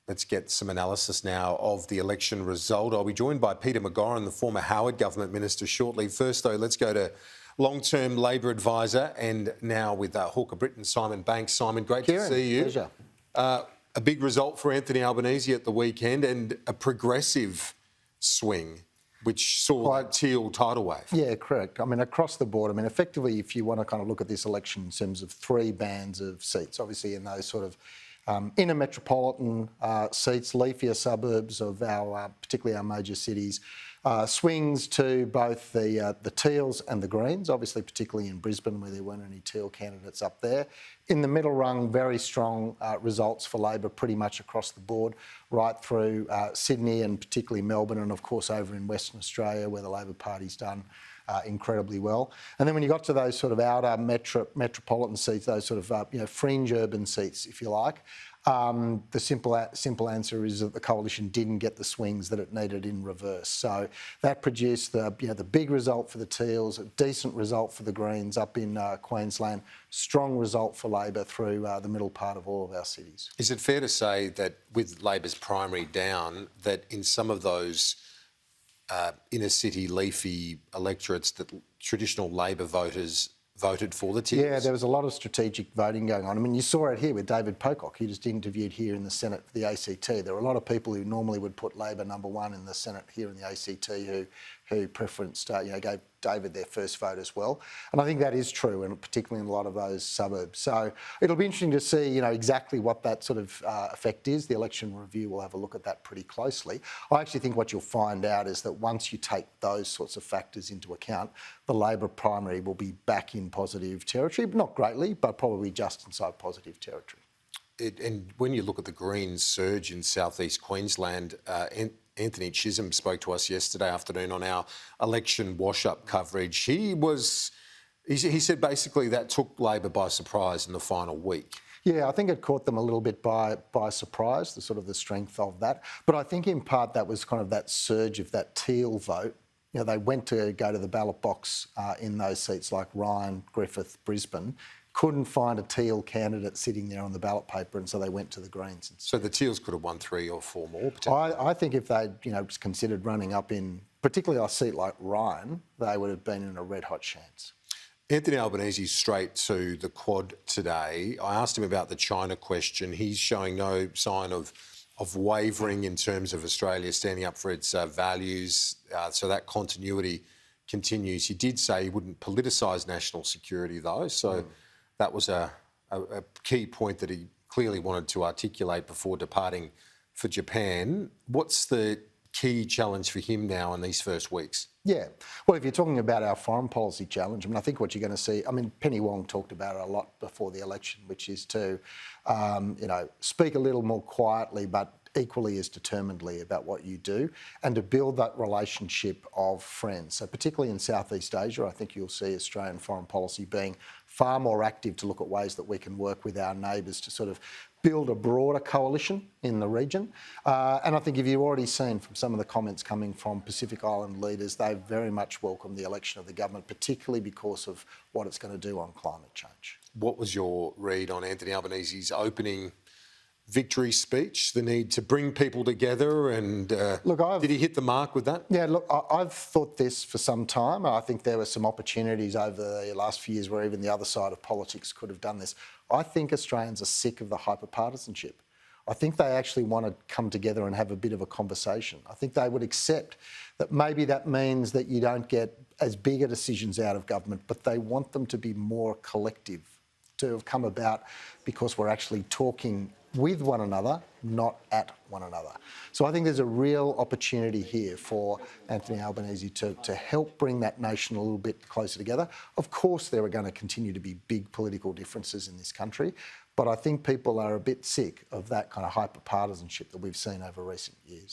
Let's get some analysis now of the election result. I'll be joined by Peter McGorran, the former Howard Government Minister, shortly. First, though, let's go to long-term Labor advisor and now with Hawker Britain, Simon Banks. Simon, great to see you. Pleasure. A big result for Anthony Albanese at the weekend and a progressive swing, which saw that teal tidal wave. Yeah, correct. I mean, across the board, I mean, effectively, if you want to kind of look at this election in terms of three bands of seats, obviously in those sort of inner metropolitan seats, leafier suburbs of our, particularly our major cities, swings to both the Teals and the Greens, obviously particularly in Brisbane where there weren't any Teal candidates up there. In the middle rung, very strong results for Labor pretty much across the board, right through Sydney and particularly Melbourne, and of course over in Western Australia where the Labor Party's done incredibly well. And then when you got to those sort of outer metropolitan seats, those sort of fringe urban seats, if you like, the simple answer is that the coalition didn't get the swings that it needed in reverse. So that produced the big result for the Teals, a decent result for the Greens up in Queensland, strong result for Labor through the middle part of all of our cities. Is it fair to say that with Labor's primary down, that in some of those inner city leafy electorates that traditional Labor voters voted for the Teals? Yeah, there was a lot of strategic voting going on. I mean, you saw it here with David Pocock. He just interviewed here in the Senate for the ACT. There were a lot of people who normally would put Labor number one in the Senate here in the ACT who preferenced, gave David their first vote as well. And I think that is true, and particularly in a lot of those suburbs. So it'll be interesting to see, exactly what that sort of effect is. The election review will have a look at that pretty closely. I actually think what you'll find out is that once you take those sorts of factors into account, the Labor primary will be back in positive territory, but not greatly, but probably just inside positive territory. And when you look at the Greens surge in southeast Queensland, Anthony Chisholm spoke to us yesterday afternoon on our election wash-up coverage. He said basically that took Labor by surprise in the final week. Yeah, I think it caught them a little bit by surprise, the strength of that. But I think in part that was kind of that surge of that Teal vote. They went to go to the ballot box in those seats like Ryan, Griffith, Brisbane, couldn't find a Teal candidate sitting there on the ballot paper, and so they went to the Greens. So the Teals could have won 3 or 4 more, potentially? I think if they'd considered running up in, particularly a seat like Ryan, they would have been in a red-hot chance. Anthony Albanese straight to the Quad today. I asked him about the China question. He's showing no sign of wavering in terms of Australia standing up for its values, so that continuity continues. He did say he wouldn't politicise national security, though, so that was a key point that he clearly wanted to articulate before departing for Japan. What's the key challenge for him now in these first weeks? Yeah, well, if you're talking about our foreign policy challenge, I think what you're going to see, Penny Wong talked about it a lot before the election, which is to, speak a little more quietly, but equally as determinedly about what you do, and to build that relationship of friends. So particularly in Southeast Asia, I think you'll see Australian foreign policy being far more active to look at ways that we can work with our neighbours to sort of build a broader coalition in the region. And I think if you've already seen from some of the comments coming from Pacific Island leaders, they very much welcome the election of the government, particularly because of what it's going to do on climate change. What was your read on Anthony Albanese's opening victory speech, the need to bring people together, and did he hit the mark with that? Yeah, look, I've thought this for some time. I think there were some opportunities over the last few years where even the other side of politics could have done this. I think Australians are sick of the hyperpartisanship. I think they actually want to come together and have a bit of a conversation. I think they would accept that maybe that means that you don't get as big a decisions out of government, but they want them to be more collective, to have come about because we're actually talking with one another, not at one another. So I think there's a real opportunity here for Anthony Albanese to help bring that nation a little bit closer together. Of course, there are going to continue to be big political differences in this country, but I think people are a bit sick of that kind of hyper-partisanship that we've seen over recent years.